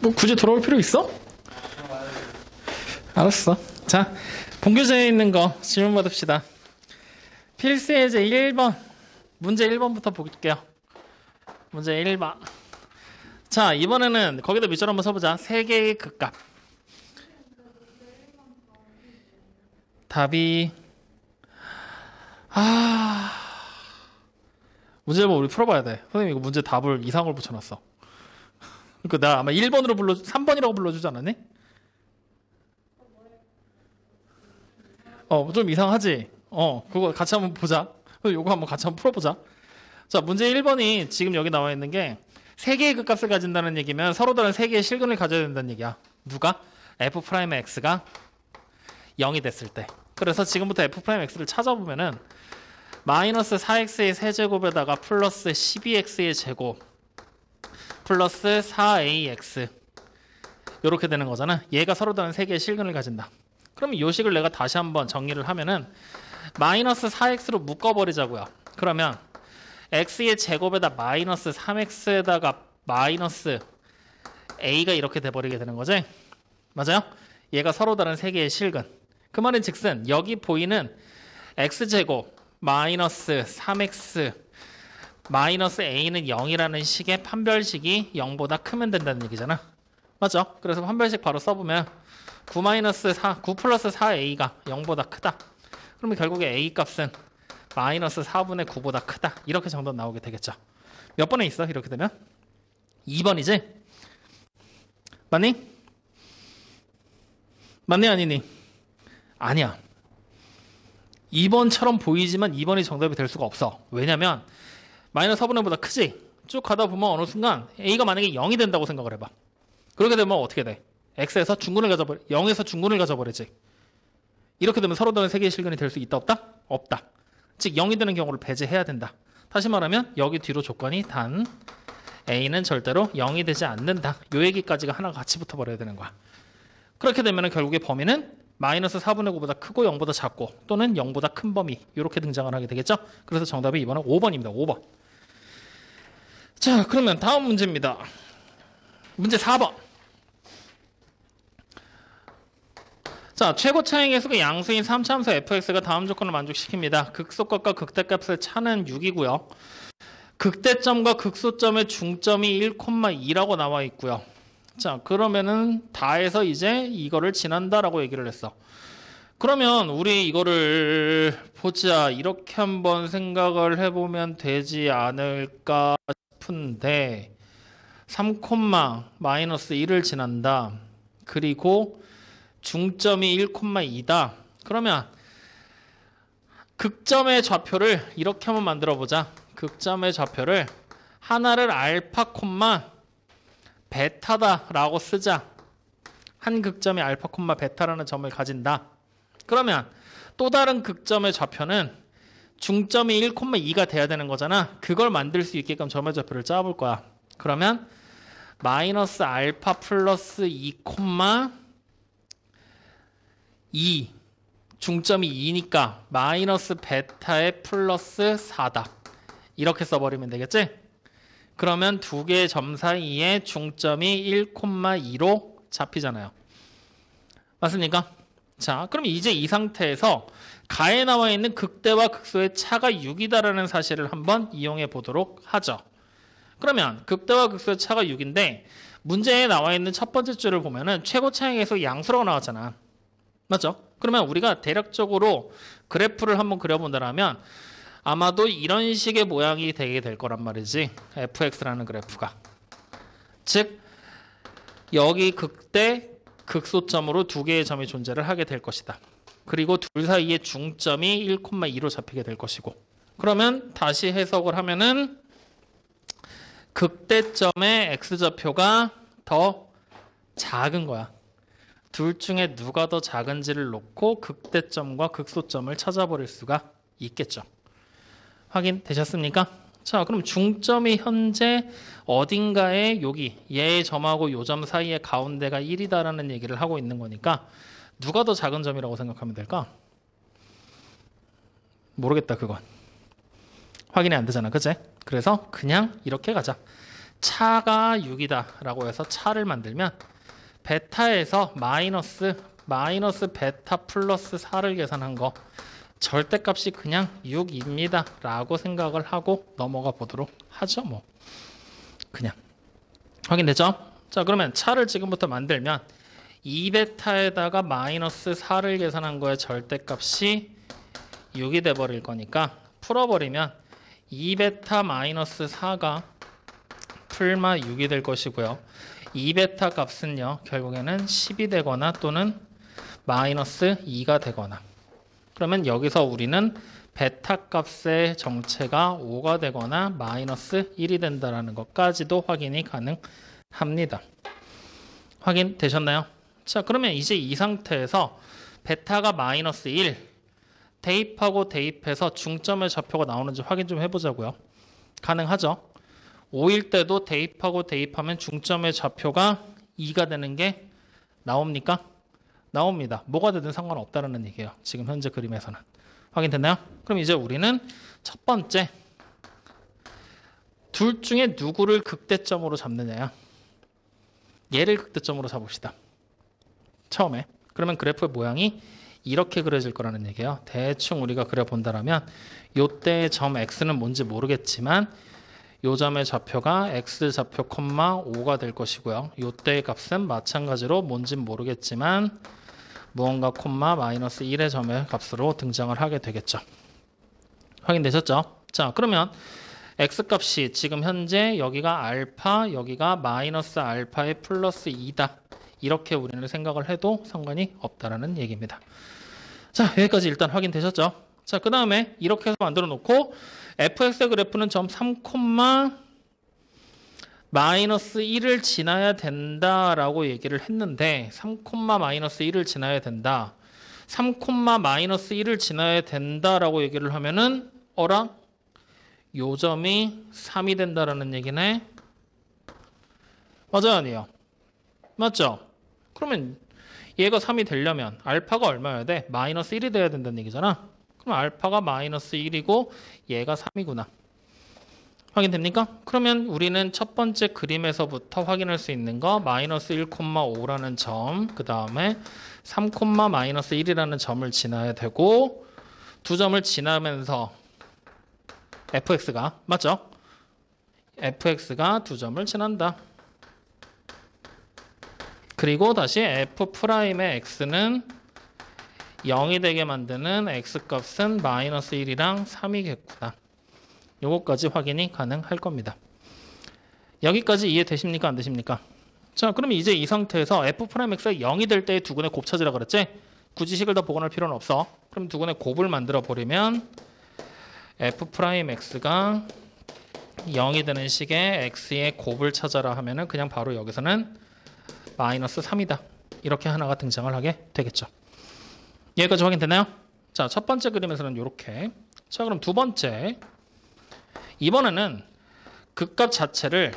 뭐 굳이 돌아올 필요 있어? 알았어. 자, 본교재에 있는 거 질문 받읍시다. 필수 예제 1번. 문제 1번부터 볼게요. 문제 1번. 자, 이번에는 거기다 밑줄 한번 써보자. 세 개의 극값. 답이 문제 한번 우리 풀어봐야 돼. 선생님 이거 문제 답을 이상을 붙여놨어. 그러니까 나 아마 1번으로 3번이라고 불러주지 않았니? 좀 이상하지? 그거 같이 한번 보자. 요거 한번 같이 한번 풀어보자. 자, 문제 1번이 지금 여기 나와 있는 게 세 개의 극값을 가진다는 얘기면 서로 다른 세 개의 실근을 가져야 된다는 얘기야. 누가? f'x가 0이 됐을 때. 그래서 지금부터 f'x를 찾아보면은 마이너스 4x의 세제곱에다가 플러스 12x의 제곱 플러스 4ax 이렇게 되는 거잖아. 얘가 서로 다른 세 개의 실근을 가진다. 그럼 이 식을 내가 다시 한번 정리를 하면은 마이너스 4x로 묶어버리자고요. 그러면 x의 제곱에다 마이너스 3x에다가 마이너스 a가 이렇게 돼버리게 되는 거지. 맞아요? 얘가 서로 다른 세 개의 실근. 그 말은 즉슨 여기 보이는 x제곱 마이너스 3x 마이너스 a는 0이라는 식의 판별식이 0보다 크면 된다는 얘기잖아. 맞죠? 그래서 판별식 바로 써보면 9 플러스 4a가 0보다 크다. 그러면 결국에 a 값은 마이너스 4분의 9보다 크다. 이렇게 정답 나오게 되겠죠. 몇 번에 있어? 이렇게 되면? 2번이지? 맞니? 맞니 아니니? 아니야. 2번처럼 보이지만 2번이 정답이 될 수가 없어. 왜냐면 마이너스 4분의 5보다 크지? 쭉 가다 보면 어느 순간 a가 만약에 0이 된다고 생각을 해봐. 그렇게 되면 어떻게 돼? x에서 중근을 가져버려 0에서 중근을 가져버리지. 이렇게 되면 서로 다른 세 개의 실근이 될 수 있다 없다? 없다. 즉 0이 되는 경우를 배제해야 된다. 다시 말하면 여기 뒤로 조건이 단 a는 절대로 0이 되지 않는다. 요 얘기까지가 하나가 같이 붙어버려야 되는 거야. 그렇게 되면 결국에 범위는 마이너스 4분의 9보다 크고 0보다 작고 또는 0보다 큰 범위 이렇게 등장을 하게 되겠죠. 그래서 정답이 이번은 5번입니다. 5번. 자, 그러면 다음 문제입니다. 문제 4번. 자, 최고 차잉의 수가 양수인 3차함수 fx가 다음 조건을 만족시킵니다. 극소값과 극대값의 차는 6이고요. 극대점과 극소점의 중점이 1,2라고 나와 있고요. 자, 그러면은 다해서 이제 이거를 지난다라고 얘기를 했어. 그러면 우리 이거를 보자. 이렇게 한번 생각을 해보면 되지 않을까 싶은데 3, 마이너스 1을 지난다. 그리고 중점이 1,2다. 그러면 극점의 좌표를 이렇게 한번 만들어 보자. 극점의 좌표를 하나를 알파, 베타다라고 쓰자. 한 극점이 알파, 베타라는 점을 가진다. 그러면 또 다른 극점의 좌표는 중점이 1,2가 돼야 되는 거잖아. 그걸 만들 수 있게끔 점의 좌표를 짜볼 거야. 그러면 마이너스 알파 플러스 2, 2 중점이 2니까 마이너스 베타의 플러스 4다. 이렇게 써버리면 되겠지? 그러면 두 개의 점 사이에 중점이 1,2로 잡히잖아요. 맞습니까? 자, 그럼 이제 이 상태에서 가에 나와 있는 극대와 극소의 차가 6이다라는 사실을 한번 이용해 보도록 하죠. 그러면 극대와 극소의 차가 6인데 문제에 나와 있는 첫 번째 줄을 보면은 최고 차잉에서 양수라고 나왔잖아. 맞죠? 그러면 우리가 대략적으로 그래프를 한번 그려본다면 아마도 이런 식의 모양이 되게 될 거란 말이지. fx라는 그래프가. 즉 여기 극대, 극소점으로 두 개의 점이 존재를 하게 될 것이다. 그리고 둘 사이의 중점이 1,2로 잡히게 될 것이고. 그러면 다시 해석을 하면은 극대점의 x좌표가 더 작은 거야. 둘 중에 누가 더 작은지를 놓고 극대점과 극소점을 찾아버릴 수가 있겠죠. 확인되셨습니까? 자, 그럼 중점이 현재 어딘가에 여기 얘의 점하고 요 점 사이의 가운데가 1이다라는 얘기를 하고 있는 거니까 누가 더 작은 점이라고 생각하면 될까? 모르겠다 그건. 확인이 안 되잖아. 그치? 그래서 그냥 이렇게 가자. 차가 6이다 라고 해서 차를 만들면 베타에서 마이너스 베타 플러스 4를 계산한 거 절대값이 그냥 6입니다 라고 생각을 하고 넘어가 보도록 하죠. 뭐 그냥 확인됐죠? 자, 그러면 차를 지금부터 만들면 2베타에다가 마이너스 4를 계산한 거의 절대값이 6이 돼버릴 거니까 풀어버리면 2베타 마이너스 4가 풀마 6이 될 것이고요. 2베타 값은요, 결국에는 10이 되거나 또는 마이너스 2가 되거나, 그러면 여기서 우리는 베타 값의 정체가 5가 되거나 마이너스 1이 된다는 것까지도 확인이 가능합니다. 확인되셨나요? 자, 그러면 이제 이 상태에서 베타가 마이너스 1, 대입하고 대입해서 중점의 좌표가 나오는지 확인 좀 해보자고요. 가능하죠? 5일 때도 대입하고 대입하면 중점의 좌표가 2가 되는 게 나옵니까? 나옵니다. 뭐가 되든 상관없다는 얘기예요. 지금 현재 그림에서는. 확인됐나요? 그럼 이제 우리는 첫 번째, 둘 중에 누구를 극대점으로 잡느냐야. 얘를 극대점으로 잡읍시다. 처음에. 그러면 그래프의 모양이 이렇게 그려질 거라는 얘기예요. 대충 우리가 그려본다라면 요때의 점 x는 뭔지 모르겠지만 요 점의 좌표가 x좌표, 5가 될 것이고요. 요때의 값은 마찬가지로 뭔지 모르겠지만 무언가 콤마 마이너스 1의 점의 값으로 등장을 하게 되겠죠. 확인되셨죠? 자, 그러면 x값이 지금 현재 여기가 알파, 여기가 마이너스 알파의 플러스 2다. 이렇게 우리는 생각을 해도 상관이 없다라는 얘기입니다. 자, 여기까지 일단 확인되셨죠? 자, 그 다음에 이렇게 해서 만들어 놓고 fx의 그래프는 점 3, 마이너스 1을 지나야 된다라고 얘기를 했는데 3, 마이너스 1을 지나야 된다. 3, 마이너스 1을 지나야 된다라고 얘기를 하면은 어라? 요 점이 3이 된다라는 얘기네. 맞아요, 아니에요? 맞죠? 그러면 얘가 3이 되려면 알파가 얼마여야 돼? 마이너스 1이 돼야 된다는 얘기잖아. 그럼 알파가 마이너스 1이고 얘가 3이구나. 확인됩니까? 그러면 우리는 첫 번째 그림에서부터 확인할 수 있는 거 마이너스 1,5라는 점, 그 다음에 3, 마이너스 1이라는 점을 지나야 되고 두 점을 지나면서 fx가, 맞죠? fx가 두 점을 지난다. 그리고 다시 f'의 x는 0이 되게 만드는 x값은 마이너스 1이랑 3이겠구나. 요거까지 확인이 가능할 겁니다. 여기까지 이해되십니까? 안 되십니까? 자, 그럼 이제 이 상태에서 f'x가 0이 될 때의 두근의 곱 찾으라 그랬지? 굳이 식을 더 복원할 필요는 없어. 그럼 두근의 곱을 만들어 버리면 f'x가 0이 되는 식의 x의 곱을 찾아라 하면은 그냥 바로 여기서는 마이너스 3이다. 이렇게 하나가 등장을 하게 되겠죠. 여기까지 확인됐나요? 자, 첫 번째 그림에서는 이렇게. 자, 그럼 두 번째. 이번에는 극값 자체를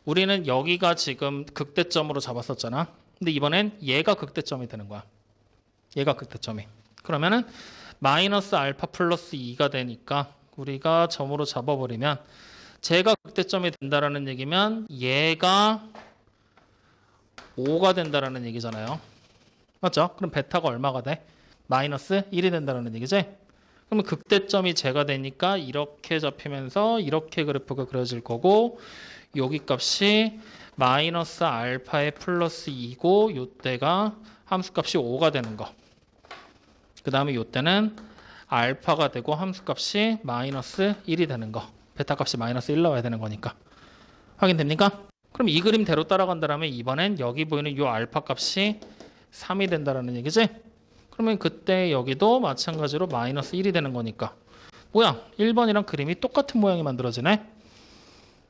우리는 여기가 지금 극대점으로 잡았었잖아. 근데 이번엔 얘가 극대점이 되는 거야. 얘가 극대점이. 그러면은 마이너스 알파 플러스 2가 되니까 우리가 점으로 잡아버리면 제가 극대점이 된다라는 얘기면 얘가 5가 된다라는 얘기잖아요. 맞죠? 그럼 베타가 얼마가 돼? 마이너스 1이 된다라는 얘기지? 그러면 극대점이 제가 되니까 이렇게 잡히면서 이렇게 그래프가 그려질 거고 여기 값이 마이너스 알파의 플러스 2고 요때가 함수값이 5가 되는 거. 그 다음에 요때는 알파가 되고 함수값이 마이너스 1이 되는 거. 베타값이 마이너스 1 나와야 되는 거니까. 확인됩니까? 그럼 이 그림대로 따라간다면 이번엔 여기 보이는 요 알파 값이 3이 된다라는 얘기지? 그러면 그때 여기도 마찬가지로 마이너스 1이 되는 거니까 뭐야? 1번이랑 그림이 똑같은 모양이 만들어지네?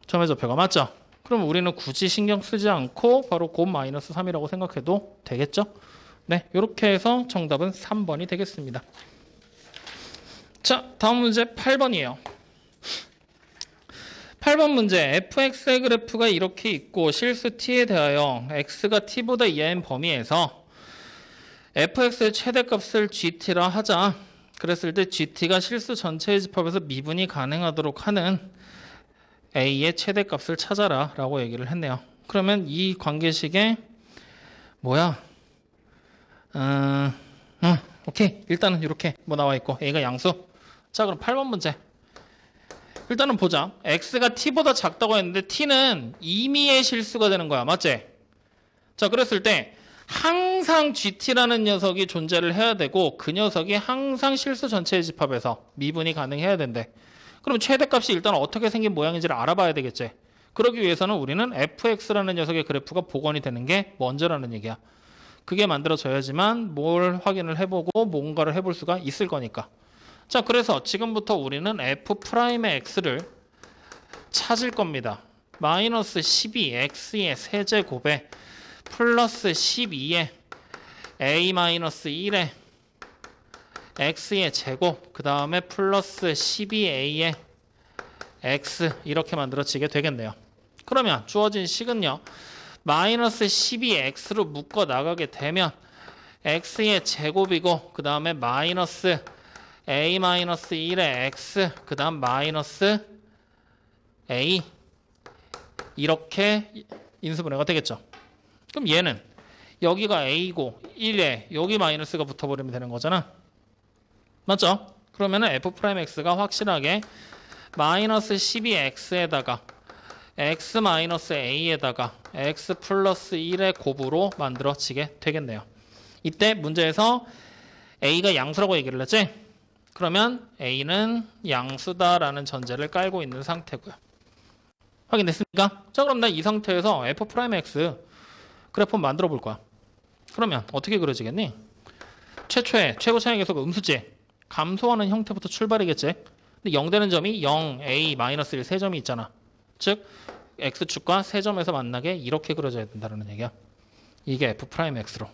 점의 좌표가 맞죠? 그럼 우리는 굳이 신경 쓰지 않고 바로 곱 마이너스 3이라고 생각해도 되겠죠? 네, 이렇게 해서 정답은 3번이 되겠습니다. 자, 다음 문제 8번이에요. 8번 문제 fx의 그래프가 이렇게 있고 실수 t에 대하여 x가 t보다 이하인 범위에서 fx의 최대값을 gt라 하자. 그랬을 때 gt가 실수 전체의 집합에서 미분이 가능하도록 하는 a의 최대값을 찾아라 라고 얘기를 했네요. 그러면 이 관계식에 뭐야? 오케이. 일단은 이렇게 뭐 나와 있고 a가 양수. 자, 그럼 8번 문제. 일단은 보자. x가 t보다 작다고 했는데 t는 임의의 실수가 되는 거야. 맞지? 자, 그랬을 때 항상 gt라는 녀석이 존재를 해야 되고 그 녀석이 항상 실수 전체의 집합에서 미분이 가능해야 된대. 그럼 최대값이 일단 어떻게 생긴 모양인지를 알아봐야 되겠지. 그러기 위해서는 우리는 fx라는 녀석의 그래프가 복원이 되는 게 먼저라는 얘기야. 그게 만들어져야지만 뭘 확인을 해보고 뭔가를 해볼 수가 있을 거니까. 자, 그래서 지금부터 우리는 f'의 x를 찾을 겁니다. 마이너스 12x의 세제곱에 플러스 12의 a-1의 x의 제곱, 그 다음에 플러스 12a의 x 이렇게 만들어지게 되겠네요. 그러면 주어진 식은요. 마이너스 12x로 묶어 나가게 되면 x의 제곱이고 그 다음에 마이너스 a-1의 x 그 다음 마이너스 a 이렇게 인수분해가 되겠죠. 그럼 얘는 여기가 a고 1에 여기 마이너스가 붙어버리면 되는 거잖아. 맞죠? 그러면은 f'x가 확실하게 마이너스 12x에다가 x 마이너스 a에다가 x 플러스 1의 곱으로 만들어지게 되겠네요. 이때 문제에서 a가 양수라고 얘기를 했지? 그러면 a는 양수다라는 전제를 깔고 있는 상태고요. 확인됐습니까? 자, 그럼 나 이 상태에서 f'x 그래프 만들어 볼 거야. 그러면 어떻게 그려지겠니? 최초의 최고 차이 계속 음수지. 감소하는 형태부터 출발이겠지. 근데 0 되는 점이 0, a, 마이너스 1 세 점이 있잖아. 즉 x축과 세 점에서 만나게 이렇게 그려져야 된다는 얘기야. 이게 f'x로.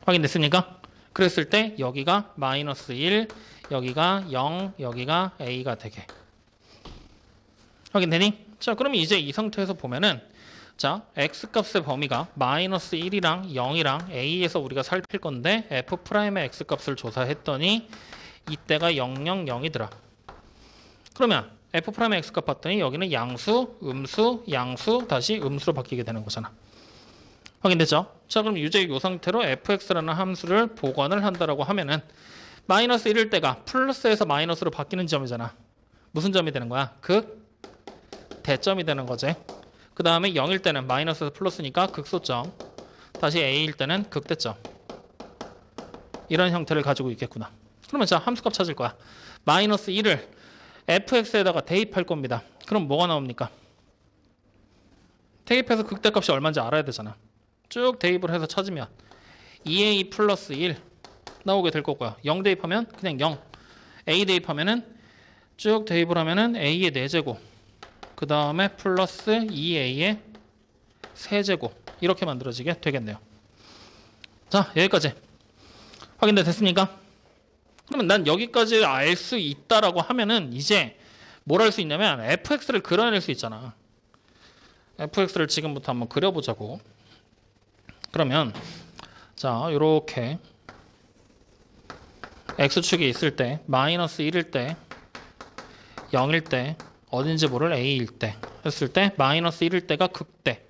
확인됐습니까? 그랬을 때 여기가 마이너스 1, 여기가 0, 여기가 a가 되게. 확인되니? 자, 그러면 이제 이 상태에서 보면은 자, x값의 범위가 마이너스 1이랑 0이랑 a에서 우리가 살필 건데 f'의 x값을 조사했더니 이때가 0, 0, 0이더라. 그러면 f'의 x값 봤더니 여기는 양수, 음수, 양수, 다시 음수로 바뀌게 되는 거잖아. 확인됐죠? 자, 그럼 이제 이 상태로 fx라는 함수를 복원을 한다라고 하면은 마이너스 1일 때가 플러스에서 마이너스로 바뀌는 점이잖아. 무슨 점이 되는 거야? 대점이 되는 거지. 그 다음에 0일 때는 마이너스에서 플러스니까 극소점. 다시 a일 때는 극대점. 이런 형태를 가지고 있겠구나. 그러면 자, 함수값 찾을 거야. 마이너스 1을 fx에다가 대입할 겁니다. 그럼 뭐가 나옵니까? 대입해서 극대값이 얼마인지 알아야 되잖아. 쭉 대입을 해서 찾으면 2a 플러스 1 나오게 될 거고요. 0 대입하면 그냥 0. a 대입하면은 쭉 대입을 하면은 a의 4제곱. 그 다음에 플러스 2a의 세제곱 이렇게 만들어지게 되겠네요. 자, 여기까지 확인됐습니까? 그러면 난 여기까지 알 수 있다라고 하면은 이제 뭘 할 수 있냐면 fx를 그려낼 수 있잖아. fx를 지금부터 한번 그려보자고. 그러면 자, 이렇게 x축이 있을 때 마이너스 1일 때 0일 때 어딘지 모를 a일 때 했을 때 마이너스 1일 때가 극대.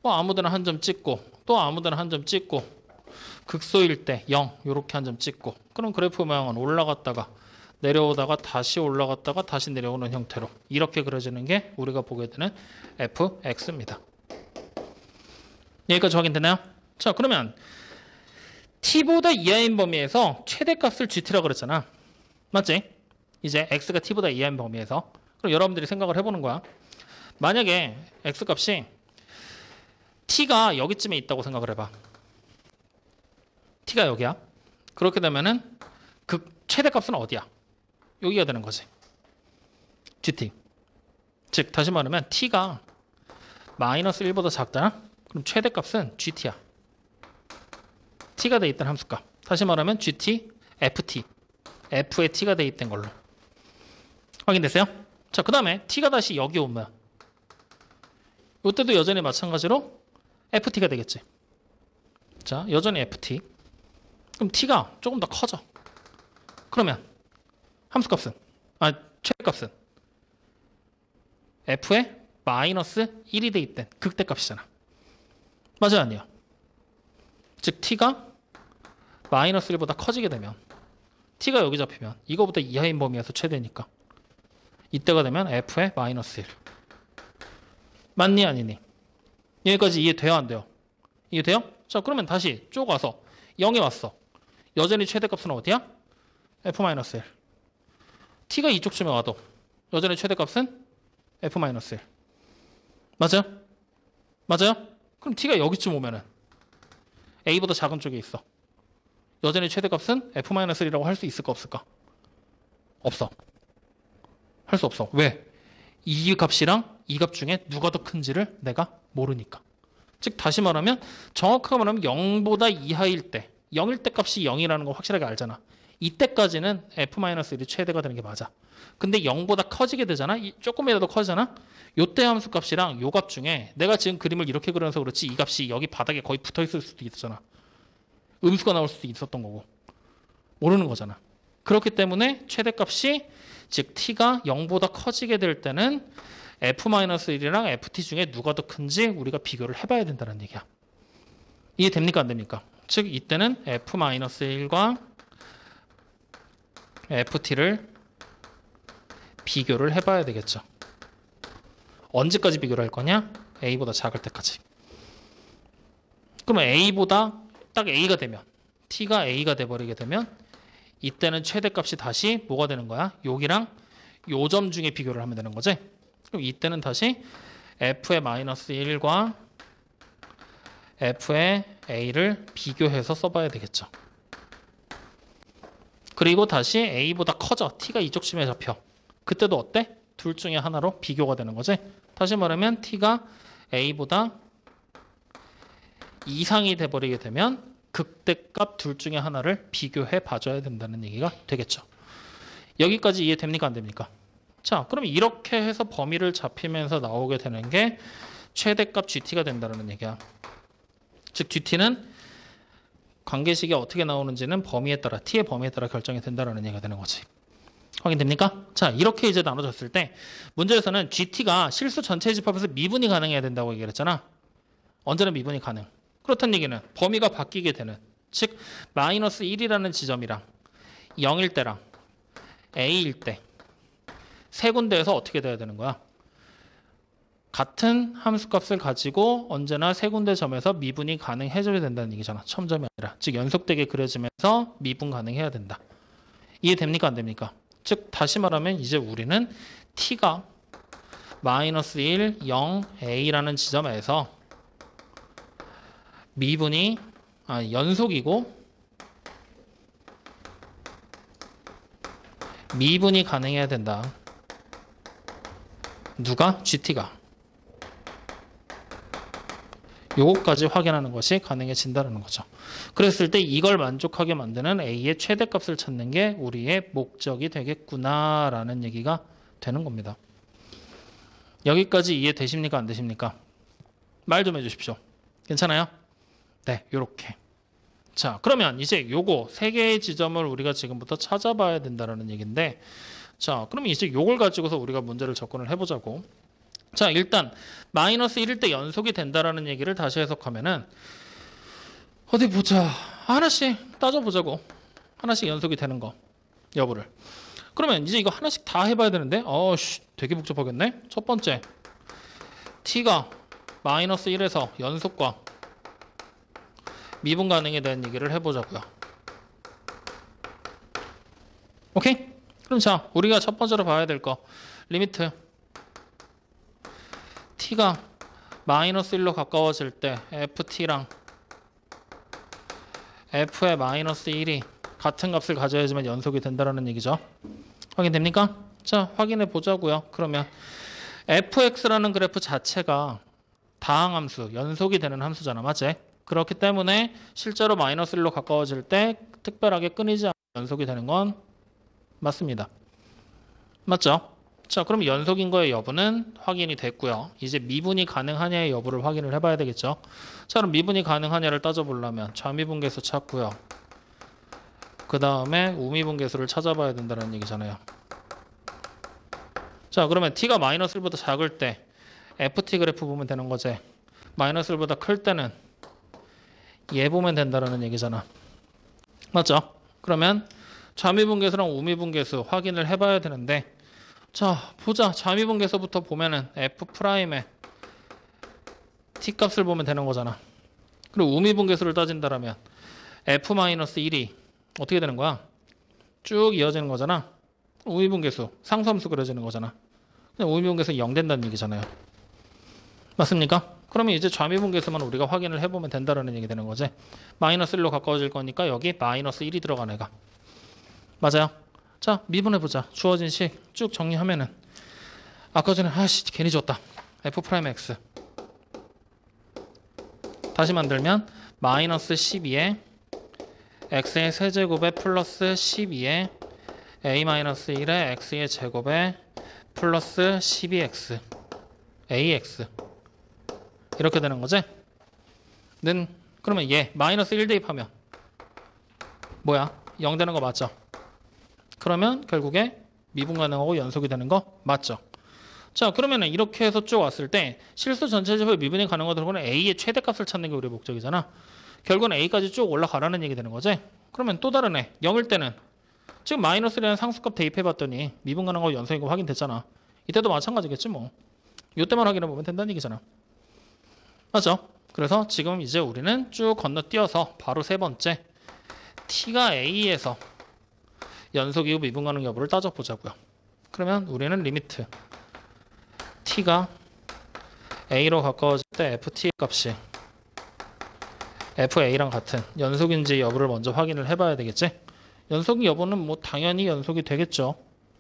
뭐 아무데나 한 점 찍고 또 아무데나 한 점 찍고 극소일 때 0 이렇게 한 점 찍고 그럼 그래프 모양은 올라갔다가 내려오다가 다시 올라갔다가 다시 내려오는 형태로 이렇게 그려지는 게 우리가 보게 되는 fx입니다. 여기까지 확인되나요? 자, 그러면 t보다 이하인 범위에서 최대값을 gt라고 그랬잖아. 맞지? 이제 x가 t보다 이하인 범위에서 그럼 여러분들이 생각을 해보는 거야. 만약에 x값이 t가 여기쯤에 있다고 생각을 해봐. t가 여기야. 그렇게 되면은 그 최대값은 어디야? 여기가 되는 거지. gt. 즉 다시 말하면 t가 마이너스 1보다 작다. 그럼 최대값은 gt야. t가 대입된 함수값. 다시 말하면 gt, ft. f에 t가 대입된 걸로. 확인됐어요? 자, 그 다음에 t가 다시 여기 오면 이때도 여전히 마찬가지로 ft가 되겠지. 자, 여전히 ft. 그럼 t가 조금 더 커져. 그러면 함수값은 최대값은 f에 마이너스 1이 대입된 극대값이잖아. 맞아요, 아니에요? 즉 t가 마이너스 1보다 커지게 되면 t가 여기 잡히면 이거보다 이하인 범위에서 최대니까 이때가 되면 f에 마이너스 1. 맞니 아니니? 여기까지 이해돼요 안 돼요? 이해돼요? 자 그러면 다시 쭉 와서 0에 왔어. 여전히 최대값은 어디야? f-1. t가 이쪽쯤에 와도 여전히 최대값은 f-1. 맞아요? 맞아요? 그럼 t가 여기쯤 오면은 a보다 작은 쪽에 있어. 여전히 최대값은 f-1이라고 할 수 있을까 없을까? 없어. 할 수 없어. 왜? 이 값이랑 이 값 중에 누가 더 큰지를 내가 모르니까. 즉 다시 말하면 정확하게 말하면 0보다 이하일 때 0일 때 값이 0이라는 거 확실하게 알잖아. 이때까지는 f-1이 최대가 되는 게 맞아. 근데 0보다 커지게 되잖아. 조금이라도 커지잖아. 요때 함수 값이랑 요 값 중에 내가 지금 그림을 이렇게 그려서 그렇지 이 값이 여기 바닥에 거의 붙어 있을 수도 있었잖아. 음수가 나올 수도 있었던 거고. 모르는 거잖아. 그렇기 때문에 최대값이 즉 t가 0보다 커지게 될 때는 f-1이랑 ft 중에 누가 더 큰지 우리가 비교를 해봐야 된다는 얘기야. 이해됩니까 안 됩니까? 즉 이때는 f-1과 ft를 비교를 해봐야 되겠죠. 언제까지 비교를 할 거냐? a보다 작을 때까지. 그러면 a보다 딱 a가 되면 t가 a가 돼버리게 되면 이때는 최대값이 다시 뭐가 되는 거야? 여기랑 요 점 중에 비교를 하면 되는 거지. 그럼 이때는 다시 f의 마이너스 1과 f의 a를 비교해서 써봐야 되겠죠. 그리고 다시 a보다 커져. t가 이쪽쯤에 잡혀. 그때도 어때? 둘 중에 하나로 비교가 되는 거지. 다시 말하면 t가 a보다 이상이 돼버리게 되면 극대값 둘 중에 하나를 비교해 봐줘야 된다는 얘기가 되겠죠. 여기까지 이해됩니까 안 됩니까? 자, 그럼 이렇게 해서 범위를 잡히면서 나오게 되는 게 최대값 GT가 된다는 얘기야. 즉 GT는 관계식이 어떻게 나오는지는 범위에 따라 T의 범위에 따라 결정이 된다는 얘기가 되는 거지. 확인됩니까? 자, 이렇게 이제 나눠졌을 때 문제에서는 GT가 실수 전체 집합에서 미분이 가능해야 된다고 얘기를 했잖아. 언제나 미분이 가능. 그렇다는 얘기는 범위가 바뀌게 되는 즉 마이너스 1이라는 지점이랑 0일 때랑 A일 때 세 군데에서 어떻게 돼야 되는 거야? 같은 함수값을 가지고 언제나 세 군데 점에서 미분이 가능해져야 된다는 얘기잖아. 첨점이 아니라. 즉 연속되게 그려지면서 미분 가능해야 된다. 이해됩니까? 안 됩니까? 즉 다시 말하면 이제 우리는 t가 마이너스 1, 0, a라는 지점에서 미분이 연속이고 미분이 가능해야 된다. 누가? GT가. 요거까지 확인하는 것이 가능해진다는 거죠. 그랬을 때 이걸 만족하게 만드는 A의 최대값을 찾는 게 우리의 목적이 되겠구나라는 얘기가 되는 겁니다. 여기까지 이해되십니까? 안 되십니까? 말 좀 해주십시오. 괜찮아요? 네, 요렇게. 자, 그러면 이제 요거 세 개의 지점을 우리가 지금부터 찾아봐야 된다는 얘기인데 자, 그러면 이제 요걸 가지고서 우리가 문제를 접근을 해보자고. 자, 일단 마이너스 1일 때 연속이 된다라는 얘기를 다시 해석하면은 어디 보자. 하나씩 따져보자고. 하나씩 연속이 되는 거 여부를. 그러면 이제 이거 하나씩 다 해봐야 되는데 되게 복잡하겠네. 첫 번째 t가 마이너스 1에서 연속과 미분 가능에 대한 얘기를 해보자고요. 오케이? 그럼 자, 우리가 첫 번째로 봐야 될 거 리미트 t가 마이너스 1로 가까워질 때 ft랑 f의 마이너스 1이 같은 값을 가져야지만 연속이 된다는 얘기죠. 확인됩니까? 자, 확인해 보자고요. 그러면 fx라는 그래프 자체가 다항함수, 연속이 되는 함수잖아. 맞지? 그렇기 때문에 실제로 마이너스 1로 가까워질 때 특별하게 끊이지 않고 연속이 되는 건 맞습니다. 맞죠? 자, 그럼 연속인 거의 여부는 확인이 됐고요. 이제 미분이 가능하냐의 여부를 확인을 해봐야 되겠죠. 자, 그럼 미분이 가능하냐를 따져보려면 좌미분계수 찾고요. 그 다음에 우미분계수를 찾아봐야 된다는 얘기잖아요. 자, 그러면 t가 마이너스 1보다 작을 때 ft 그래프 보면 되는 거지. 마이너스 1보다 클 때는 얘 보면 된다라는 얘기잖아. 맞죠? 그러면 좌미분계수랑 우미분계수 확인을 해봐야 되는데, 자, 보자. 좌미분계수부터 보면은 f'의 t 값을 보면 되는 거잖아. 그리고 우미분계수를 따진다라면 f-1이 어떻게 되는 거야? 쭉 이어지는 거잖아. 우미분계수, 상수함수 그려지는 거잖아. 우미분계수 0 된다는 얘기잖아요. 맞습니까? 그러면 이제 좌미분계수만 우리가 확인을 해보면 된다는 얘기 되는 거지. 마이너스 1로 가까워질 거니까 여기 마이너스 1이 들어간 애가. 맞아요? 자, 미분해보자. 주어진 식 쭉 정리하면은 아까 전에 괜히 줬다. f'x 다시 만들면 마이너스 12에 x의 세제곱에 플러스 12에 a-1의 x의 제곱에 플러스 12x ax 이렇게 되는 거지? 그러면 얘 마이너스 1 대입하면 뭐야? 0 되는 거 맞죠? 그러면 결국에 미분 가능하고 연속이 되는 거 맞죠? 자, 그러면은 이렇게 해서 쭉 왔을 때 실수 전체 제곱의 미분이 가능하다는 거는 a의 최대값을 찾는 게 우리의 목적이잖아. 결국은 a까지 쭉 올라가라는 얘기 되는 거지? 그러면 또 다른 애 0일 때는 지금 마이너스 1이라는 상수값 대입해봤더니 미분 가능하고 연속인 거 확인됐잖아. 이때도 마찬가지겠지 뭐. 이때만 확인해보면 된다는 얘기잖아. 맞죠? 그래서 지금 이제 우리는 쭉 건너뛰어서 바로 세 번째 t가 a에서 연속 이후 미분 가능 여부를 따져보자고요. 그러면 우리는 리미트 t가 a로 가까워질 때 ft의 값이 fa랑 같은 연속인지 여부를 먼저 확인을 해봐야 되겠지. 연속 여부는 뭐 당연히 연속이 되겠죠.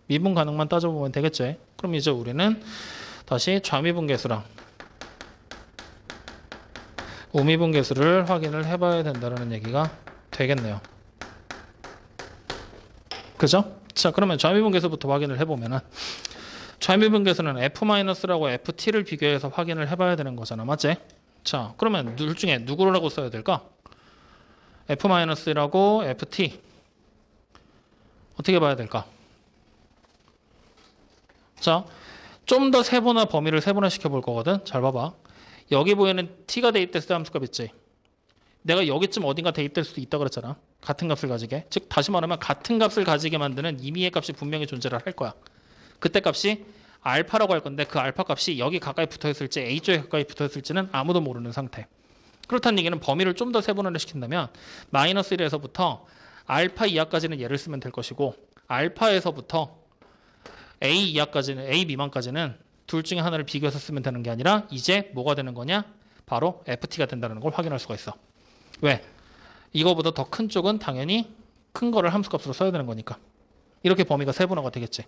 미분 가능만 따져보면 되겠지. 그럼 이제 우리는 다시 좌미분계수랑 우미분계수를 확인을 해봐야 된다는 얘기가 되겠네요. 그죠? 자, 그러면 좌미분계수부터 확인을 해보면은 좌미분계수는 f-라고 ft를 비교해서 확인을 해봐야 되는 거잖아. 맞지? 자, 그러면 둘 중에 누구라고 써야 될까? f-라고 ft 어떻게 봐야 될까? 자, 좀 더 세분화 범위를 세분화 시켜볼 거거든. 잘 봐봐. 여기 보이는 t가 대입됐을 때 함수값 있지. 내가 여기쯤 어딘가 대입될 수도 있다 그랬잖아. 같은 값을 가지게. 즉 다시 말하면 같은 값을 가지게 만드는 임의의 값이 분명히 존재를 할 거야. 그때 값이 알파라고 할 건데 그 알파 값이 여기 가까이 붙어있을지 A 쪽에 가까이 붙어있을지는 아무도 모르는 상태. 그렇다는 얘기는 범위를 좀 더 세분화를 시킨다면 마이너스 1에서부터 알파 이하까지는 얘를 쓰면 될 것이고 알파에서부터 A 이하까지는 A 미만까지는 둘 중에 하나를 비교해서 쓰면 되는 게 아니라 이제 뭐가 되는 거냐? 바로 FT가 된다는 걸 확인할 수가 있어. 왜? 이거보다 더 큰 쪽은 당연히 큰 거를 함수값으로 써야 되는 거니까. 이렇게 범위가 세분화가 되겠지.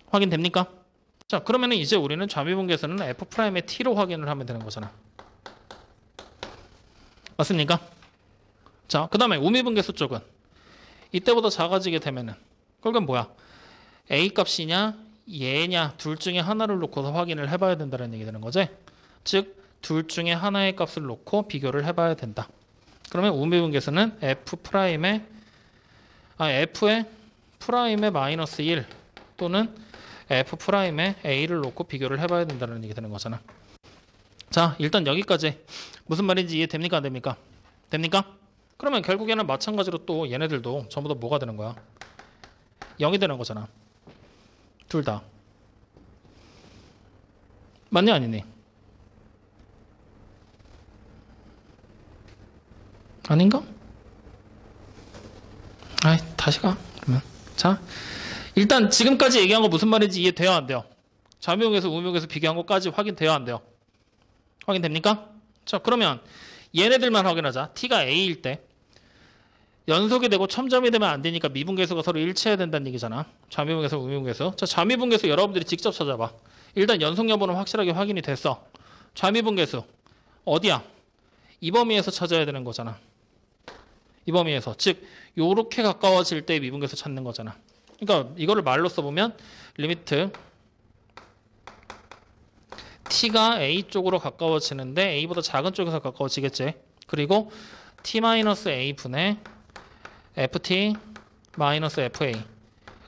확인됩니까? 자, 그러면은 이제 우리는 좌미분계에서는 F'의 T로 확인을 하면 되는 거잖아. 맞습니까? 자, 그 다음에 우미분계수 쪽은 이때보다 작아지게 되면은 그건 뭐야? A 값이냐 얘냐 둘 중에 하나를 놓고서 확인을 해봐야 된다는 얘기 되는 거지. 즉 둘 중에 하나의 값을 놓고 비교를 해봐야 된다. 그러면 우미분계수는 F'의 프라임의 마이너스 1 또는 F'의 A를 놓고 비교를 해봐야 된다는 얘기 되는 거잖아. 자, 일단 여기까지 무슨 말인지 이해됩니까? 안 됩니까? 됩니까? 그러면 결국에는 마찬가지로 또 얘네들도 전부 다 뭐가 되는 거야? 0이 되는 거잖아. 둘 다. 맞니 아니니? 아닌가? 아이, 다시 가. 그러면. 자, 일단 지금까지 얘기한 거 무슨 말인지 이해돼요? 안 돼요? 좌미분계수, 우미분계수 비교한 것까지 확인돼요? 안 돼요? 확인됩니까? 자, 그러면 얘네들만 확인하자. t가 a일 때 연속이 되고 첨점이 되면 안 되니까 미분계수가 서로 일치해야 된다는 얘기잖아. 좌미분계수, 우미분계수. 자, 좌미분계수 여러분들이 직접 찾아봐. 일단 연속 여부는 확실하게 확인이 됐어. 좌미분계수 어디야? 이 범위에서 찾아야 되는 거잖아. 이 범위에서. 즉 요렇게 가까워질 때 미분계수 찾는 거잖아. 그러니까 이거를 말로 써보면 리미트 t가 a 쪽으로 가까워지는데 a보다 작은 쪽에서 가까워지겠지. 그리고 t-a 분의 ft-fa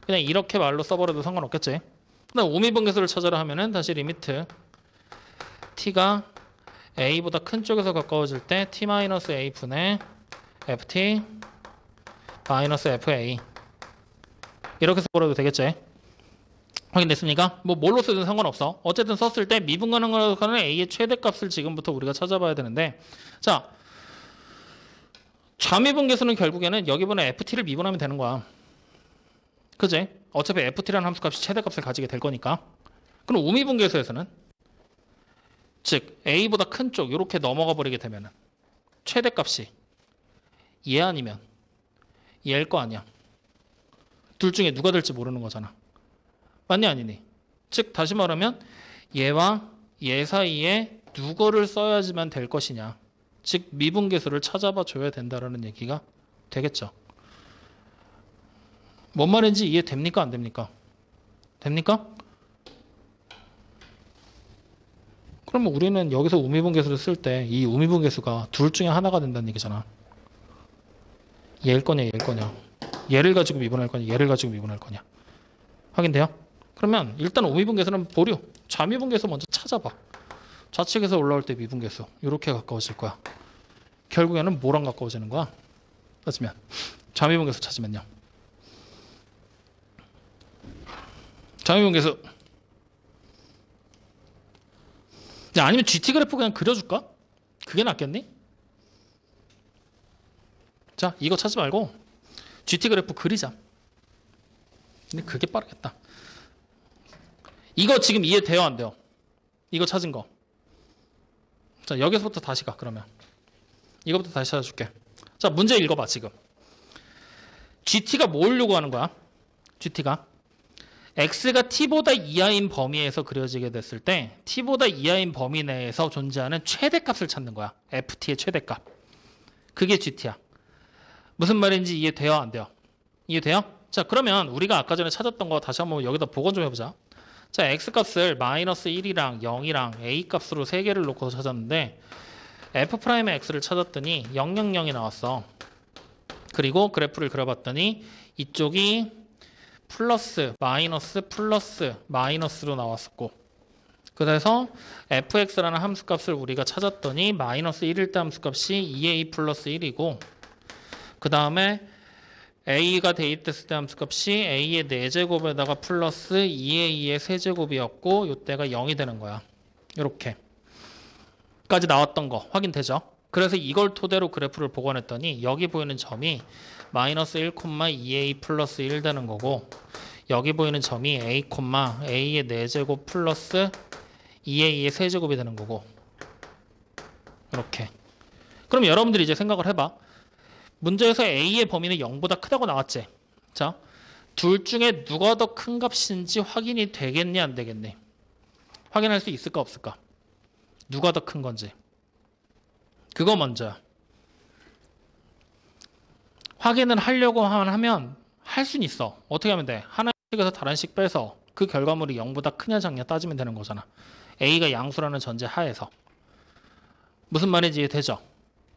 그냥 이렇게 말로 써버려도 상관없겠지. 그다음 오미분계수를 찾아라 하면은 다시 리미트 t가 a보다 큰 쪽에서 가까워질 때 t-a 분의 ft 마이너스 fa 이렇게 써버려도 되겠지? 확인됐습니까? 뭐 뭘로 쓰든 상관없어. 어쨌든 썼을 때 미분 가능으로 가는 a의 최대값을 지금부터 우리가 찾아봐야 되는데, 자, 좌미분계수는 결국에는 여기 보는 ft를 미분하면 되는 거야. 그지? 어차피 ft라는 함수값이 최대값을 가지게 될 거니까. 그럼 우미분계수에서는 즉 a보다 큰 쪽 이렇게 넘어가 버리게 되면 최대값이 얘 아니면 얘일 거 아니야. 둘 중에 누가 될지 모르는 거잖아. 맞니 아니니? 즉 다시 말하면 얘와 얘 사이에 누구를 써야지만 될 것이냐. 즉 미분계수를 찾아봐 줘야 된다라는 얘기가 되겠죠. 뭔 말인지 이해됩니까? 안 됩니까? 됩니까? 그러면 우리는 여기서 우미분계수를 쓸 때 이 우미분계수가 둘 중에 하나가 된다는 얘기잖아. 얘일 거냐 얘일 거냐. 얘를 가지고 미분할 거냐 얘를 가지고 미분할 거냐. 확인돼요? 그러면 일단 우미분계수는 보류. 좌미분계수 먼저 찾아봐. 좌측에서 올라올 때 미분계수 이렇게 가까워질 거야. 결국에는 뭐랑 가까워지는 거야? 따지면 좌미분계수 찾으면요. 좌미분계수. 야, 아니면 GT 그래프 그냥 그려줄까? 그게 낫겠니? 자, 이거 찾지 말고 GT 그래프 그리자. 근데 그게 빠르겠다. 이거 지금 이해돼요? 안 돼요? 이거 찾은 거. 자, 여기서부터 다시 가, 그러면. 이거부터 다시 찾아줄게. 자, 문제 읽어봐, 지금. GT가 뭘 요구하는 거야? GT가. x가 t보다 이하인 범위에서 그려지게 됐을 때 t보다 이하인 범위 내에서 존재하는 최대값을 찾는 거야. ft의 최대값. 그게 GT야. 무슨 말인지 이해돼요? 안 돼요? 이해돼요? 자, 그러면 우리가 아까 전에 찾았던 거 다시 한번 여기다 복원 좀 해보자. 자, x값을 마이너스 1이랑 0이랑 a값으로 3개를 놓고 찾았는데 f'의 x를 찾았더니 0, 0, 0이 나왔어. 그리고 그래프를 그려봤더니 이쪽이 플러스, 마이너스, 플러스, 마이너스로 나왔었고, 그래서 fx라는 함수값을 우리가 찾았더니 마이너스 1일 때 함수값이 2a 플러스 1이고, 그 다음에 a가 대입됐을 때 함수값이 a의 4제곱에다가 플러스 2a의 세제곱이었고 이때가 0이 되는 거야. 이렇게 까지 나왔던 거 확인되죠? 그래서 이걸 토대로 그래프를 복원했더니 여기 보이는 점이 마이너스 1, 2a 플러스 1 되는 거고, 여기 보이는 점이 a, a의 4제곱 플러스 2a의 세제곱이 되는 거고, 이렇게. 그럼 여러분들이 이제 생각을 해봐. 문제에서 a의 범위는 0보다 크다고 나왔지? 자, 둘 중에 누가 더 큰 값인지 확인이 되겠니 안 되겠니? 확인할 수 있을까 없을까? 누가 더 큰 건지. 그거 먼저야. 확인을 하려고 하면 할 수는 있어. 어떻게 하면 돼? 하나씩에서 다른씩 빼서 그 결과물이 0보다 크냐 작냐 따지면 되는 거잖아. a가 양수라는 전제 하에서. 무슨 말인지 이해되죠?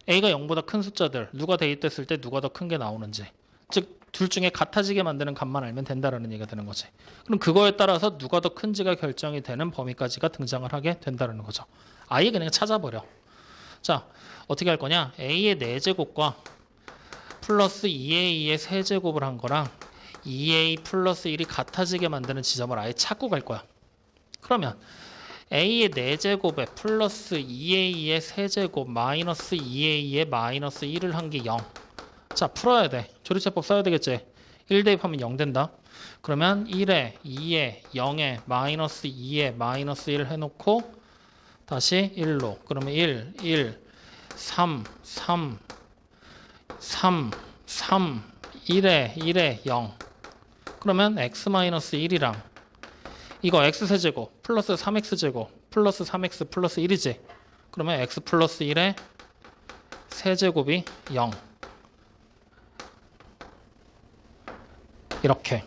a가 0보다 큰 숫자들 누가 대입됐을 때 누가 더 큰 게 나오는지, 즉 둘 중에 같아지게 만드는 값만 알면 된다라는 얘기가 되는 거지. 그럼 그거에 따라서 누가 더 큰지가 결정이 되는 범위까지가 등장을 하게 된다는 거죠. 아예 그냥 찾아버려. 자, 어떻게 할 거냐? a의 4제곱과 플러스 2a의 세제곱을 한 거랑 2a 플러스 1이 같아지게 만드는 지점을 아예 찾고 갈 거야. 그러면 a의 4제곱에 플러스 2a의 세제곱 마이너스 2a의 마이너스 1을 한 게 0. 자, 풀어야 돼. 조리체법 써야 되겠지. 1 대입하면 0 된다. 그러면 1에 2에 0에 마이너스 2에 마이너스 1 해놓고 다시 1로. 그러면 1, 1, 3, 3, 3, 3, 1에 1에 0. 그러면 x-1이랑 이거 x세제곱 플러스 3x제곱 플러스 3x 플러스 1이지. 그러면 x 플러스 1의 세제곱이 0. 이렇게.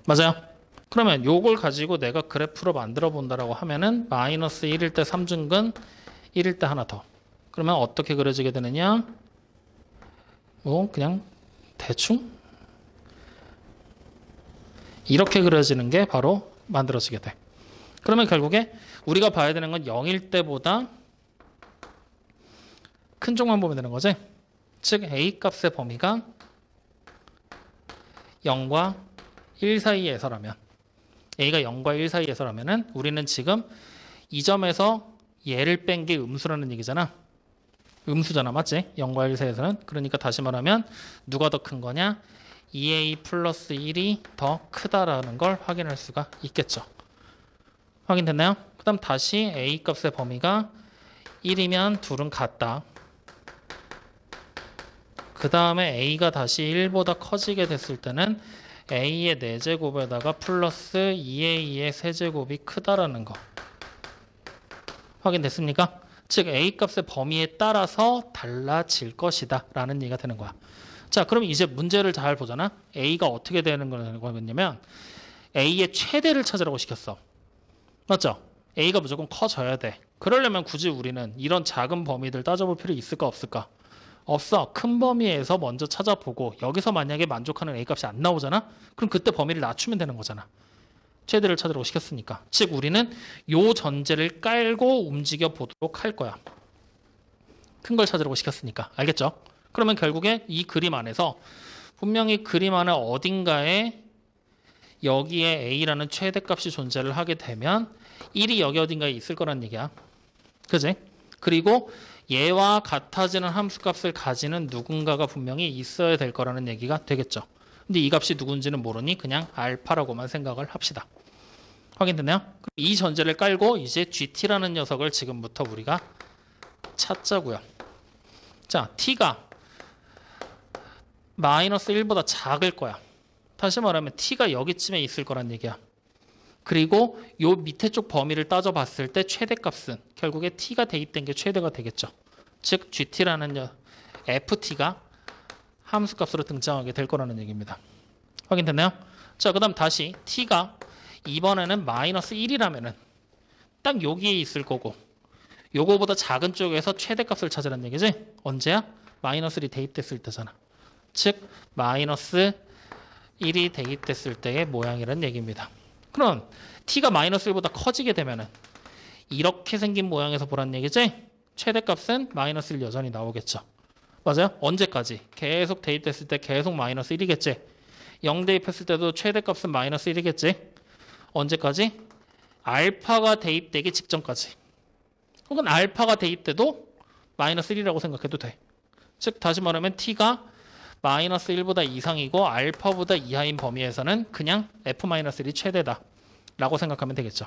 맞아요? 그러면 요걸 가지고 내가 그래프로 만들어 본다라고 하면은 마이너스 1일 때 3중근 1일 때 하나 더. 그러면 어떻게 그려지게 되느냐? 그냥 대충 이렇게 그려지는 게 바로 만들어지게 돼. 그러면 결국에 우리가 봐야 되는 건 0일 때보다 큰 쪽만 보면 되는 거지. 즉 A 값의 범위가 0과 1 사이에서라면, A가 0과 1 사이에서라면은 우리는 지금 이 점에서 얘를 뺀 게 음수라는 얘기잖아. 음수잖아, 맞지? 0과 1 사이에서는. 그러니까 다시 말하면 누가 더 큰 거냐? 2A 플러스 1이 더 크다라는 걸 확인할 수가 있겠죠. 확인됐나요? 그 다음 다시 A 값의 범위가 1이면 둘은 같다. 그 다음에 A가 다시 1보다 커지게 됐을 때는 A의 4제곱에다가 플러스 2A의 세제곱이 크다라는 거. 확인됐습니까? 즉 A 값의 범위에 따라서 달라질 것이다 라는 얘기가 되는 거야. 자, 그럼 이제 문제를 잘 보잖아. A가 어떻게 되는 거냐면 A의 최대를 찾으라고 시켰어. 맞죠? A가 무조건 커져야 돼. 그러려면 굳이 우리는 이런 작은 범위들 따져볼 필요 있을까 없을까? 없어. 큰 범위에서 먼저 찾아보고 여기서 만약에 만족하는 A 값이 안 나오잖아? 그럼 그때 범위를 낮추면 되는 거잖아. 최대를 찾으라고 시켰으니까. 즉 우리는 요 전제를 깔고 움직여 보도록 할 거야. 큰 걸 찾으라고 시켰으니까. 알겠죠? 그러면 결국에 이 그림 안에서 분명히 그림 안에 어딘가에 여기에 A라는 최대값이 존재를 하게 되면 1이 여기 어딘가에 있을 거란 얘기야. 그지? 그리고 얘와 같아지는 함수값을 가지는 누군가가 분명히 있어야 될 거라는 얘기가 되겠죠. 근데 이 값이 누군지는 모르니 그냥 알파라고만 생각을 합시다. 확인됐나요? 그럼 이 전제를 깔고 이제 GT라는 녀석을 지금부터 우리가 찾자고요. 자, T가 마이너스 1보다 작을 거야. 다시 말하면 T가 여기쯤에 있을 거란 얘기야. 그리고 요 밑에 쪽 범위를 따져봤을 때 최대값은 결국에 T가 대입된 게 최대가 되겠죠. 즉 GT라는 FT가 함수값으로 등장하게 될 거라는 얘기입니다. 확인됐나요? 자, 그 다음 다시 T가 이번에는 마이너스 1이라면은 딱 여기에 있을 거고 요거보다 작은 쪽에서 최대값을 찾으라는 얘기지? 언제야? 마이너스 1이 대입됐을 때잖아. 즉 마이너스 1이 대입됐을 때의 모양이라는 얘기입니다. 그럼 T가 마이너스 1보다 커지게 되면은 이렇게 생긴 모양에서 보라는 얘기지? 최대값은 마이너스 1 여전히 나오겠죠. 맞아요? 언제까지? 계속 대입됐을 때 계속 마이너스 1이겠지? 0 대입했을 때도 최대값은 마이너스 1이겠지? 언제까지? 알파가 대입되기 직전까지. 혹은 알파가 대입돼도 마이너스 1이라고 생각해도 돼. 즉 다시 말하면 T가 마이너스 1보다 이상이고 알파보다 이하인 범위에서는 그냥 F-1이 최대다 라고 생각하면 되겠죠.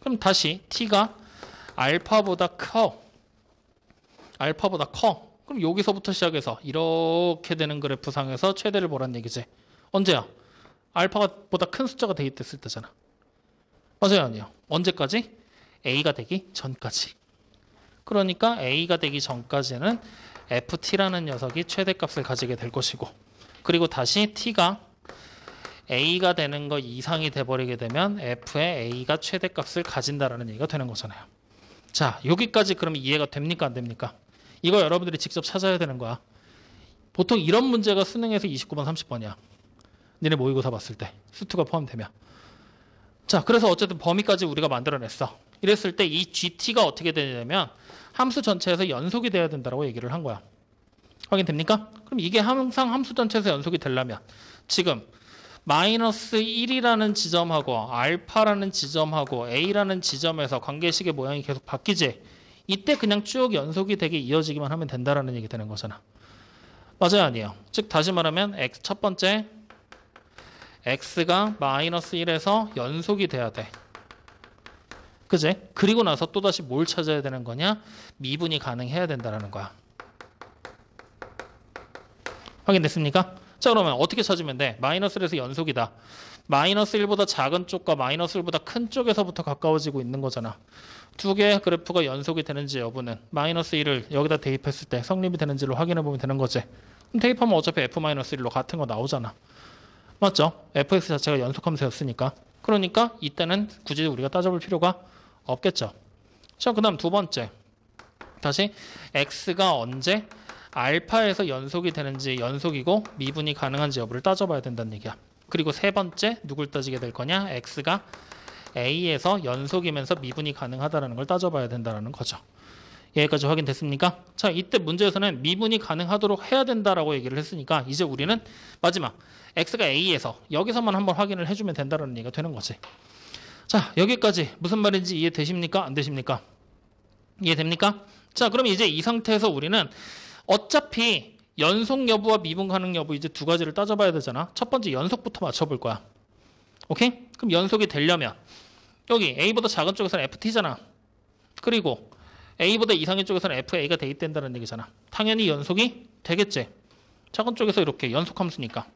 그럼 다시 T가 알파보다 커. 그럼 여기서부터 시작해서 이렇게 되는 그래프상에서 최대를 보란 얘기지. 언제야? 알파보다 큰 숫자가 대입됐을 때잖아. 맞아요, 아니요? 언제까지? A가 되기 전까지. 그러니까 A가 되기 전까지는 FT라는 녀석이 최대값을 가지게 될 것이고, 그리고 다시 T가 A가 되는 거 이상이 돼버리게 되면 F의 A가 최대값을 가진다라는 얘기가 되는 거잖아요. 자, 여기까지 그럼 이해가 됩니까? 안 됩니까? 이거 여러분들이 직접 찾아야 되는 거야. 보통 이런 문제가 수능에서 29번, 30번이야. 니네 모의고사 봤을 때 수투가 포함되면. 자, 그래서 어쨌든 범위까지 우리가 만들어냈어. 이랬을 때 이 GT가 어떻게 되냐면 함수 전체에서 연속이 돼야 된다고 얘기를 한 거야. 확인됩니까? 그럼 이게 항상 함수 전체에서 연속이 되려면 지금 마이너스 1이라는 지점하고 알파라는 지점하고 A라는 지점에서 관계식의 모양이 계속 바뀌지? 이때 그냥 쭉 연속이 되게 이어지기만 하면 된다라는 얘기 되는 거잖아. 맞아요, 아니에요? 즉 다시 말하면 X 첫 번째 X가 마이너스 1에서 연속이 돼야 돼. 그지? 그리고 나서 또다시 뭘 찾아야 되는 거냐? 미분이 가능해야 된다는 거야. 확인됐습니까? 자, 그러면 어떻게 찾으면 돼? 마이너스 1에서 연속이다. 마이너스 1보다 작은 쪽과 마이너스 1보다 큰 쪽에서부터 가까워지고 있는 거잖아. 두 개의 그래프가 연속이 되는지 여부는 마이너스 1을 여기다 대입했을 때 성립이 되는지를 확인해 보면 되는 거지. 그럼 대입하면 어차피 F-1로 같은 거 나오잖아. 맞죠? fx 자체가 연속함수였으니까. 그러니까 이때는 굳이 우리가 따져볼 필요가 없겠죠. 자, 그 다음 두 번째. 다시 x가 언제 알파에서 연속이 되는지, 연속이고 미분이 가능한지 여부를 따져봐야 된다는 얘기야. 그리고 세 번째 누굴 따지게 될 거냐? x가 A에서 연속이면서 미분이 가능하다는 걸 따져봐야 된다는 거죠. 여기까지 확인됐습니까? 자, 이때 문제에서는 미분이 가능하도록 해야 된다라고 얘기를 했으니까 이제 우리는 마지막 x가 A에서 여기서만 한번 확인을 해주면 된다는 얘기가 되는 거지. 자, 여기까지 무슨 말인지 이해되십니까? 안 되십니까? 이해됩니까? 자, 그럼 이제 이 상태에서 우리는 어차피 연속 여부와 미분 가능 여부 이제 두 가지를 따져봐야 되잖아. 첫 번째 연속부터 맞춰볼 거야. 오케이? 그럼 연속이 되려면 여기 A보다 작은 쪽에서는 FT잖아. 그리고 A보다 이상의 쪽에서는 FA가 대입된다는 얘기잖아. 당연히 연속이 되겠지. 작은 쪽에서 이렇게 연속함수니까.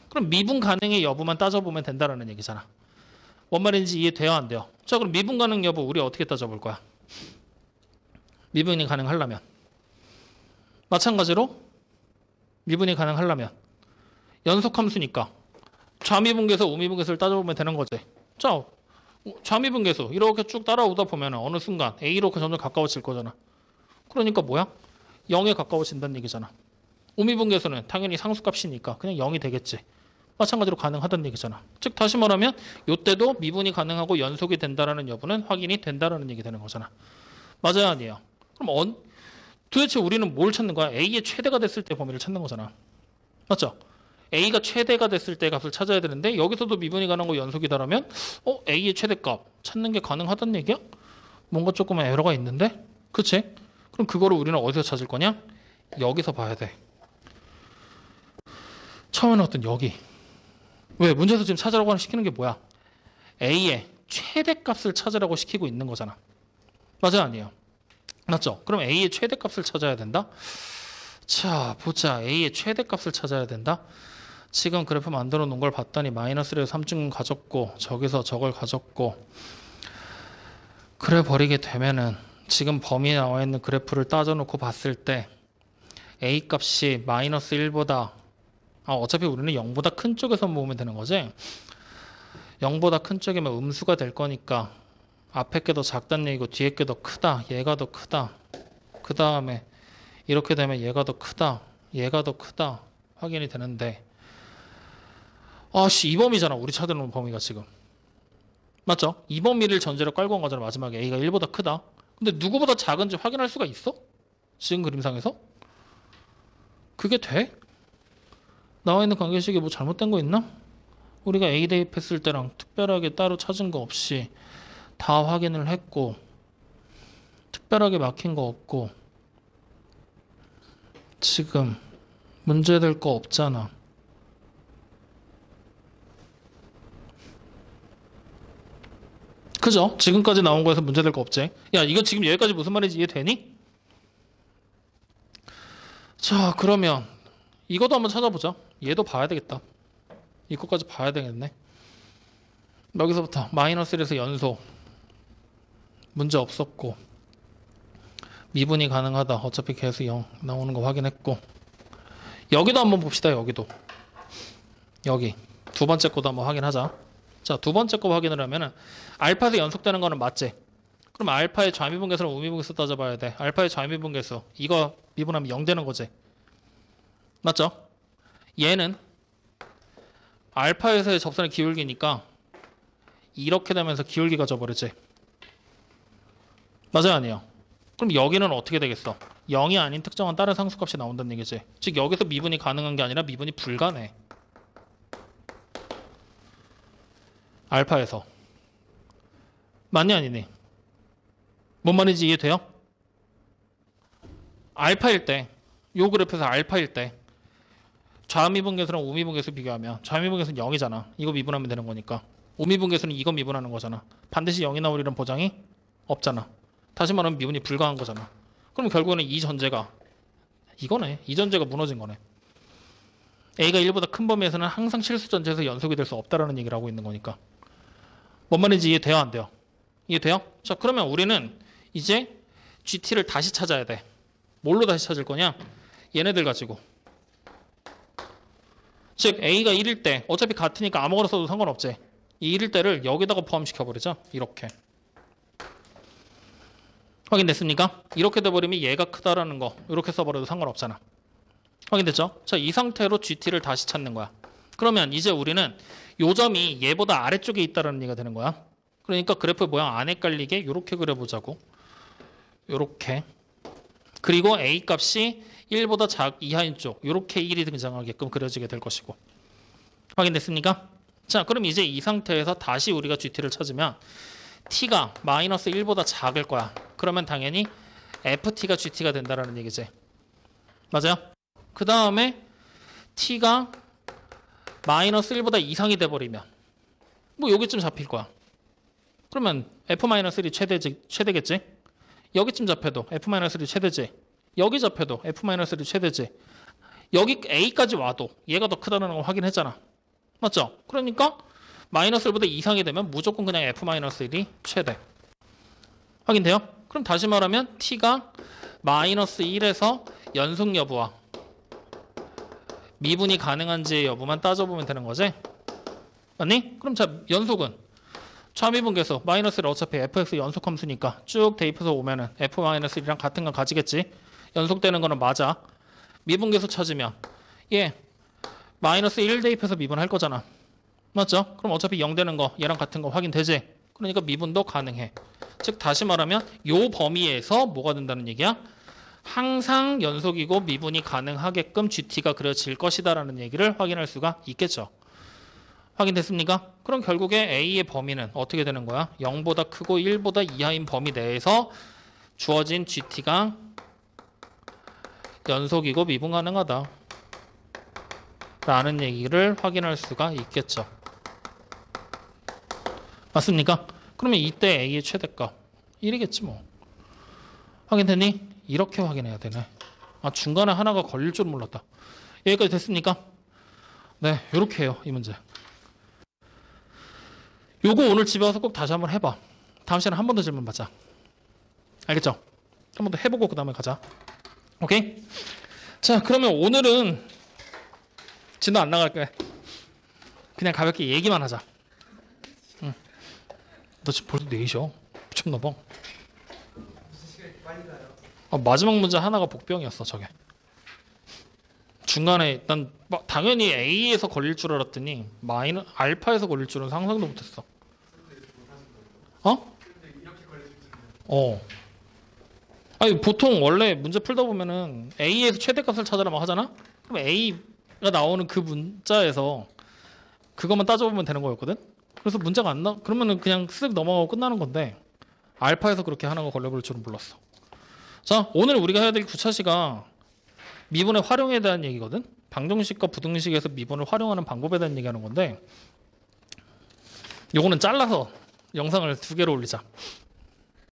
그럼 미분 가능의 여부만 따져보면 된다는 얘기잖아. 뭔 말인지 이해돼요? 안 돼요? 자, 그럼 미분 가능 여부 우리 어떻게 따져볼 거야? 미분이 가능하려면 마찬가지로 미분이 가능하려면 연속함수니까 좌미분계수, 우미분계수를 따져보면 되는 거지. 자, 좌미분계수 이렇게 쭉 따라오다 보면 어느 순간 A로 점점 가까워질 거잖아. 그러니까 뭐야? 0에 가까워진다는 얘기잖아. 우미분계수는 당연히 상수값이니까 그냥 0이 되겠지. 마찬가지로 가능하다는 얘기잖아. 즉 다시 말하면 이때도 미분이 가능하고 연속이 된다는 여부는 확인이 된다는 얘기 되는 거잖아. 맞아요? 아니에요? 그럼 도대체 우리는 뭘 찾는 거야? A의 최대가 됐을 때 범위를 찾는 거잖아. 맞죠? A가 최대가 됐을 때 값을 찾아야 되는데 여기서도 미분이 가능하고 연속이다라면 A의 최대값 찾는 게 가능하다는 얘기야? 뭔가 조금 에러가 있는데? 그치? 그럼 그거를 우리는 어디서 찾을 거냐? 여기서 봐야 돼. 처음에는 어떤 여기. 왜? 문제에서 지금 찾으라고 시키는 게 뭐야? A의 최대값을 찾으라고 시키고 있는 거잖아. 맞아요? 아니에요? 맞죠? 그럼 A의 최대값을 찾아야 된다? 자, 보자. A의 최대값을 찾아야 된다? 지금 그래프 만들어 놓은 걸 봤더니 마이너스를 3중 가졌고 저기서 저걸 가졌고 그래 버리게 되면은 지금 범위에 나와 있는 그래프를 따져놓고 봤을 때 A 값이 마이너스 1보다 어차피 우리는 0보다 큰 쪽에서 모으면 되는 거지. 0보다 큰 쪽이면 음수가 될 거니까 앞에 게 더 작다는 얘기고 뒤에 게 더 크다. 얘가 더 크다. 그 다음에 이렇게 되면 얘가 더 크다. 얘가 더 크다. 확인이 되는데 이 범위잖아. 우리 찾아놓은 범위가 지금. 맞죠? 이 범위를 전제로 깔고 온 거잖아. 마지막에 A가 1보다 크다. 근데 누구보다 작은지 확인할 수가 있어? 지금 그림상에서? 그게 돼? 나와 있는 관계식이 뭐 잘못된 거 있나? 우리가 A 대입했을 때랑 특별하게 따로 찾은 거 없이 다 확인을 했고 특별하게 막힌 거 없고 지금 문제될 거 없잖아. 그죠? 지금까지 나온 거에서 문제될 거 없지? 야, 이거 지금 여기까지 무슨 말인지 이해되니? 자, 그러면 이것도 한번 찾아보자. 얘도 봐야 되겠다. 이거까지 봐야 되겠네. 여기서부터 마이너스 1에서 연속 문제 없었고 미분이 가능하다. 어차피 계수 0 나오는 거 확인했고 여기도 한번 봅시다. 여기도 여기 두 번째 거도 한번 확인하자. 자, 두 번째 거 확인을 하면은 알파에서 연속되는 거는 맞지? 그럼 알파의 좌미분계수랑 우미분계수 따져봐야 돼. 알파의 좌미분계수 이거 미분하면 0 되는 거지. 맞죠? 얘는 알파에서의 접선의 기울기니까 이렇게 되면서 기울기가 져버리지. 맞아요? 아니에요? 그럼 여기는 어떻게 되겠어? 0이 아닌 특정한 다른 상수값이 나온다는 얘기지. 즉 여기서 미분이 가능한 게 아니라 미분이 불가능해. 알파에서. 맞니 아니니? 뭔 말인지 이해돼요? 알파일 때, 요 그래프에서 알파일 때 좌미분계수랑 우미분계수 비교하면 좌미분계수는 0이잖아. 이거 미분하면 되는 거니까. 우미분계수는 이거 미분하는 거잖아. 반드시 0이 나오리란 보장이 없잖아. 다시 말하면 미분이 불가한 거잖아. 그럼 결국에는 이 전제가 이거네. 이 전제가 무너진 거네. A가 1보다 큰 범위에서는 항상 실수 전제에서 연속이 될 수 없다라는 얘기를 하고 있는 거니까. 뭔 말인지 이해돼요? 안 돼요? 이해돼요? 자, 그러면 우리는 이제 GT를 다시 찾아야 돼. 뭘로 다시 찾을 거냐? 얘네들 가지고. 즉 A가 1일 때 어차피 같으니까 아무거나 써도 상관없지. 이 1일 때를 여기다가 포함시켜버리자. 이렇게. 확인됐습니까? 이렇게 돼버리면 얘가 크다라는 거 이렇게 써버려도 상관없잖아. 확인됐죠? 자, 이 상태로 GT를 다시 찾는 거야. 그러면 이제 우리는 요 점이 얘보다 아래쪽에 있다라는 얘기가 되는 거야. 그러니까 그래프 모양 안 헷갈리게 이렇게 그려보자고. 이렇게. 그리고 A 값이 1보다 이하인 쪽 이렇게 1이 등장하게끔 그려지게 될 것이고. 확인됐습니까? 자, 그럼 이제 이 상태에서 다시 우리가 GT를 찾으면 T가 마이너스 1보다 작을 거야. 그러면 당연히 FT가 GT가 된다라는 얘기지. 맞아요? 그 다음에 T가 마이너스 1보다 이상이 돼버리면 뭐 여기쯤 잡힐 거야. 그러면 F-1이 최대겠지? 여기쯤 잡혀도 F-1이 최대지. 여기 잡혀도 F-1이 최대지. 여기 A까지 와도 얘가 더 크다는 걸 확인했잖아. 맞죠? 그러니까 마이너스 1보다 이상이 되면 무조건 그냥 F-1이 최대. 확인돼요? 그럼 다시 말하면 T가 마이너스 1에서 연속 여부와 미분이 가능한지의 여부만 따져보면 되는 거지? 맞니? 그럼 자, 연속은 좌미분계수 마이너스 1 어차피 fx 연속 함수니까 쭉 대입해서 오면은 f-1이랑 같은 건 가지겠지? 연속되는 거는 맞아. 미분계수 찾으면 얘 마이너스 1 대입해서 미분할 거잖아. 맞죠? 그럼 어차피 0 되는 거 얘랑 같은 거 확인되지? 그러니까 미분도 가능해. 즉 다시 말하면 요 범위에서 뭐가 된다는 얘기야? 항상 연속이고 미분이 가능하게끔 GT가 그려질 것이다라는 얘기를 확인할 수가 있겠죠. 확인됐습니까? 그럼 결국에 A의 범위는 어떻게 되는 거야? 0보다 크고 1보다 이하인 범위 내에서 주어진 GT가 연속이고 미분 가능하다 라는 얘기를 확인할 수가 있겠죠. 맞습니까? 그러면 이때 A의 최대값 1이겠지 뭐. 확인됐니? 이렇게 확인해야 되네. 아, 중간에 하나가 걸릴 줄 몰랐다. 여기까지 됐습니까? 네, 이렇게 해요. 이 문제. 요거 오늘 집에 와서 꼭 다시 한번 해봐. 다음 시간에 한 번 더 질문 받자. 알겠죠? 한 번 더 해보고 그 다음에 가자. 오케이? 자, 그러면 오늘은 진도 안 나갈 거야. 그냥 가볍게 얘기만 하자. 응. 너 지금 벌써 4시야. 미쳤나봐. 마지막 문제 하나가 복병이었어, 저게. 중간에 난 당연히 A에서 걸릴 줄 알았더니 알파에서 걸릴 줄은 상상도 못했어. 어? 아니 보통 원래 문제 풀다 보면은 A에서 최대값을 찾으라고 하잖아? 그럼 A가 나오는 그 문자에서 그것만 따져보면 되는 거였거든? 그래서 문제가 안 그러면은 그냥 쓱 넘어가고 끝나는 건데 알파에서 그렇게 하나가 걸려버릴 줄은 몰랐어. 자, 오늘 우리가 해야 될 9차시가 미분의 활용에 대한 얘기거든? 방정식과 부등식에서 미분을 활용하는 방법에 대한 얘기하는 건데 요거는 잘라서 영상을 2개로 올리자.